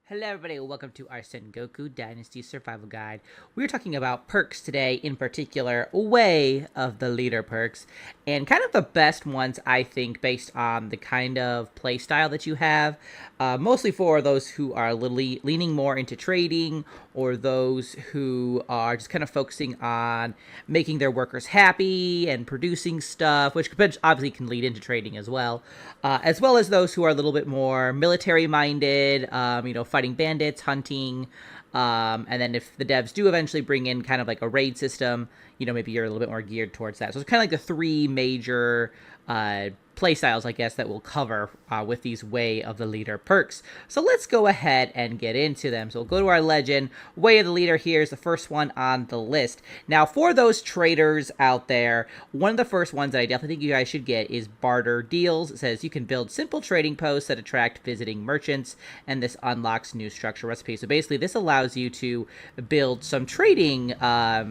Hello everybody, welcome to our Sengoku Dynasty Survival Guide. We're talking about perks today, in particular, way of the leader perks, and kind of the best ones, I think, based on the kind of playstyle that you have, mostly for those who are leaning more into trading, or those who are just kind of focusing on making their workers happy and producing stuff, which obviously can lead into trading as well as those who are a little bit more military-minded, fighting bandits, hunting, and then if the devs do eventually bring in kind of like a raid system, maybe you're a little bit more geared towards that. So it's kind of like the three major play styles, I guess, that we'll cover with these Way of the Leader perks. So let's go ahead and get into them. So we'll go to our legend. Way of the Leader here is the first one on the list. Now, for those traders out there, one of the first ones that I definitely think you guys should get is barter deals. It says you can build simple trading posts that attract visiting merchants, and this unlocks new structure recipes. So basically, this allows you to build some trading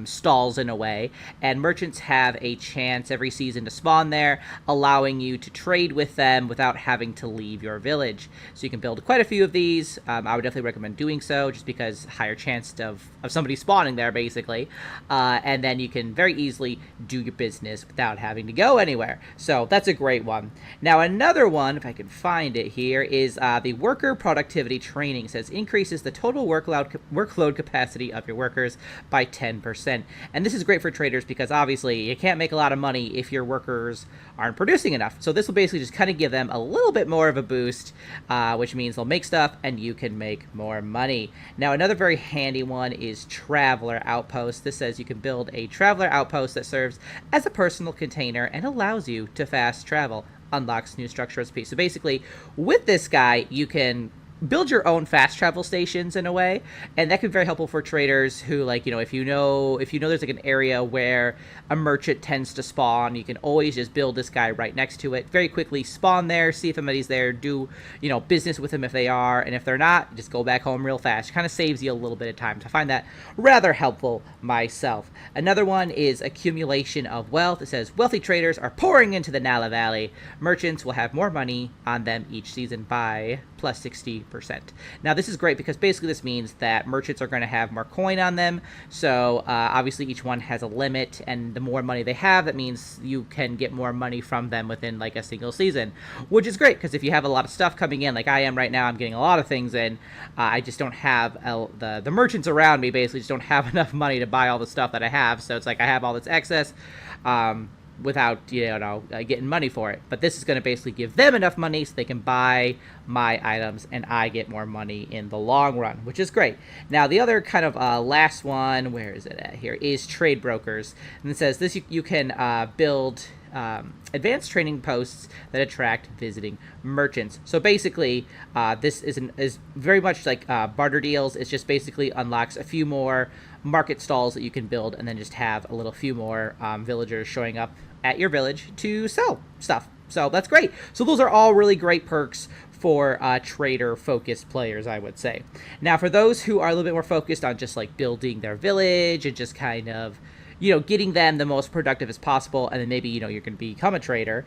stalls in a way, and merchants have a chance every season to spawn there, allowing you to trade with them without having to leave your village. So you can build quite a few of these. I would definitely recommend doing so, just because higher chance of somebody spawning there, basically. And then you can very easily do your business without having to go anywhere. So that's a great one. Now another one, if I can find it here, is the worker productivity training. It says increases the total workload capacity of your workers by 10%. And this is great for traders because obviously you can't make a lot of money if your workers aren't producing enough. So this will basically just kind of give them a little bit more of a boost, which means they'll make stuff and you can make more money. Now another very handy one is Traveler Outpost. This says you can build a Traveler Outpost that serves as a personal container and allows you to fast travel. Unlocks new structure recipes. So basically, with this guy, you can build your own fast travel stations in a way, and that can be very helpful for traders who, like, if you know there's like an area where a merchant tends to spawn, you can always just build this guy right next to it, very quickly spawn there, see if anybody's there, do business with them if they are, and if they're not, just go back home real fast. Kind of saves you a little bit of time. So I find that rather helpful myself. Another one is accumulation of wealth. It says wealthy traders are pouring into the Nala Valley. Merchants will have more money on them each season by plus 60%. Now this is great because basically this means that merchants are going to have more coin on them. So obviously each one has a limit, and the more money they have, that means you can get more money from them within like a single season, which is great because if you have a lot of stuff coming in, like I am right now, I'm getting a lot of things in. I just don't have the merchants around me basically just don't have enough money to buy all the stuff that I have. So it's like I have all this excess. Without getting money for it. But this is going to basically give them enough money so they can buy my items, and I get more money in the long run, which is great. Now the other kind of last one, where is it at here, is trade brokers. And it says this you can build advanced trading posts that attract visiting merchants. So basically, this is very much like barter deals. It just basically unlocks a few more market stalls that you can build, and then just have a little few more villagers showing up at your village to sell stuff. So that's great. So those are all really great perks for trader-focused players, I would say. Now, for those who are a little bit more focused on just like building their village and just kind of getting them the most productive as possible, and then maybe, you're going to become a trader.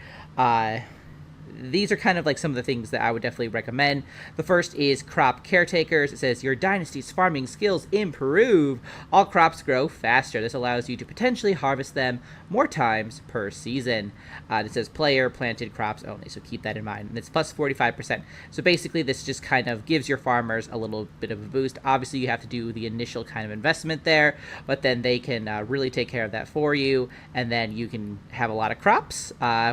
These are kind of like some of the things that I would definitely recommend. The first is crop caretakers. It says your dynasty's farming skills improve. All crops grow faster. This allows you to potentially harvest them more times per season. It says player planted crops only, so keep that in mind. And it's plus 45%. So basically this just kind of gives your farmers a little bit of a boost. Obviously you have to do the initial kind of investment there, but then they can really take care of that for you, and then you can have a lot of crops,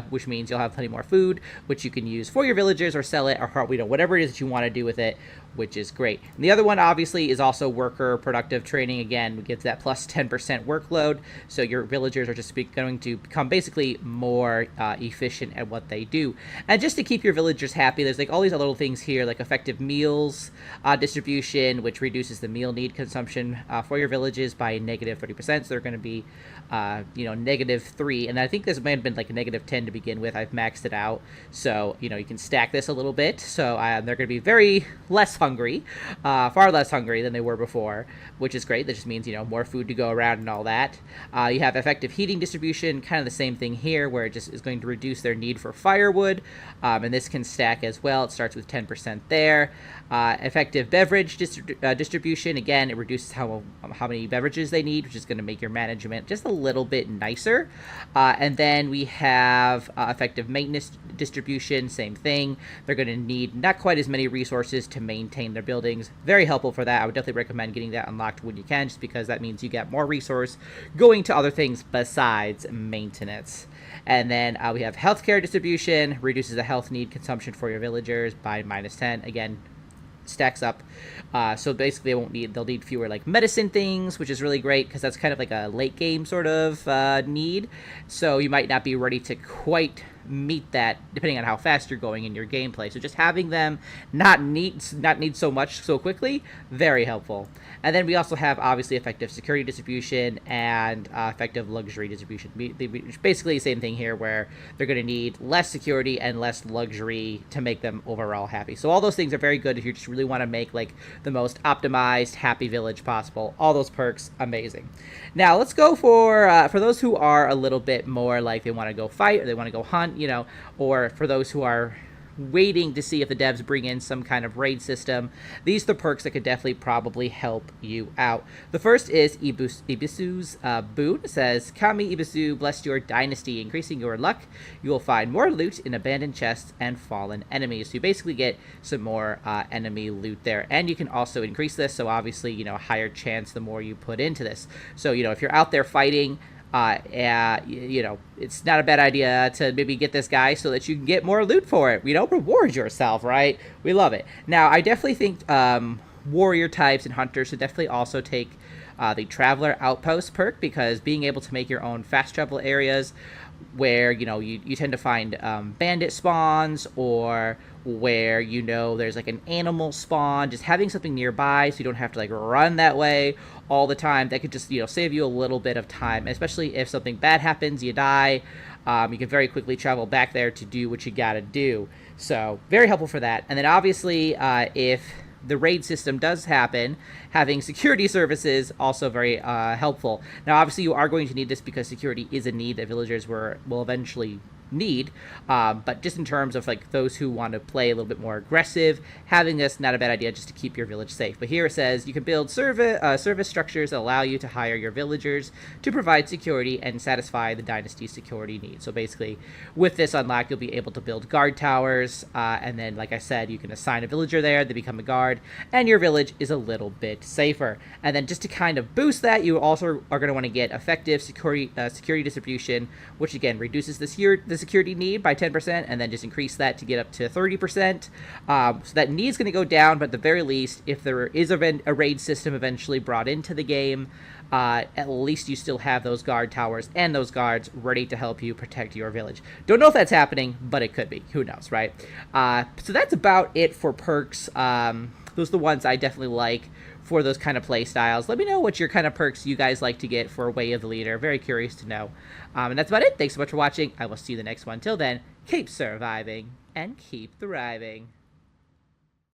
which means you'll have plenty more food, which you can use for your villagers or sell it, or whatever it is that you want to do with it, which is great. And the other one obviously is also worker productive training. Again, we get that plus 10% workload, so your villagers are just going to become basically more efficient at what they do. And just to keep your villagers happy, there's like all these little things here, like effective meals distribution, which reduces the meal need consumption for your villages by negative 30%. So they're going to be negative 3, and I think this may have been like a negative 10 to begin with. I've maxed it out, So, you can stack this a little bit. So they're going to be very less hungry, far less hungry than they were before, which is great. That just means, more food to go around and all that. You have effective heating distribution, kind of the same thing here, where it just is going to reduce their need for firewood. And this can stack as well. It starts with 10% there. Effective beverage distribution. Again, it reduces how many beverages they need, which is going to make your management just a little bit nicer. And then we have effective maintenance distribution. Same thing. They're going to need not quite as many resources to maintain their buildings. Very helpful for that. I would definitely recommend getting that unlocked when you can, just because that means you get more resource going to other things besides maintenance. And then we have healthcare distribution. Reduces the health need consumption for your villagers by -10. Again, stacks up. So basically they'll need fewer like medicine things, which is really great because that's kind of like a late game sort of need. So you might not be ready to quite meet that depending on how fast you're going in your gameplay. So just having them not need so much so quickly, very helpful. And then we also have obviously effective security distribution and effective luxury distribution. Basically the same thing here, where they're going to need less security and less luxury to make them overall happy. So all those things are very good if you just really want to make like the most optimized happy village possible. All those perks, amazing. Now let's go for those who are a little bit more like they want to go fight or they want to go hunt, or for those who are waiting to see if the devs bring in some kind of raid system. These are the perks that could definitely probably help you out. The first is Ibisu's boon. It says, Kami Ibisu, bless your dynasty, increasing your luck. You will find more loot in abandoned chests and fallen enemies. So you basically get some more enemy loot there. And you can also increase this, so obviously, higher chance the more you put into this. So, if you're out there fighting, it's not a bad idea to maybe get this guy so that you can get more loot for it. Reward yourself, right? We love it. Now, I definitely think warrior types and hunters should definitely also take the Traveler Outpost perk, because being able to make your own fast travel areas where, you tend to find bandit spawns, or where, there's like an animal spawn, just having something nearby so you don't have to like run that way all the time, that could just, save you a little bit of time, especially if something bad happens, you die, you can very quickly travel back there to do what you gotta do. So very helpful for that. And then obviously if the raid system does happen, having security services also very helpful. Now obviously you are going to need this because security is a need that villagers will eventually need, but just in terms of like those who want to play a little bit more aggressive, having this, not a bad idea, just to keep your village safe. But here it says you can build service structures that allow you to hire your villagers to provide security and satisfy the dynasty's security needs. So basically with this unlocked, you'll be able to build guard towers, and then like I said, you can assign a villager there, they become a guard, and your village is a little bit safer. And then just to kind of boost that, you also are going to want to get effective security distribution, which again reduces the security need by 10%, and then just increase that to get up to 30%. So that need's going to go down, but at the very least, if there is a raid system eventually brought into the game, at least you still have those guard towers and those guards ready to help you protect your village. Don't know if that's happening, but it could be. Who knows, right? So that's about it for perks. Those are the ones I definitely like for those kind of play styles. Let me know what your kind of perks you guys like to get for Way of the Leader. Very curious to know. And that's about it. Thanks so much for watching. I will see you the next one. Till then, keep surviving and keep thriving.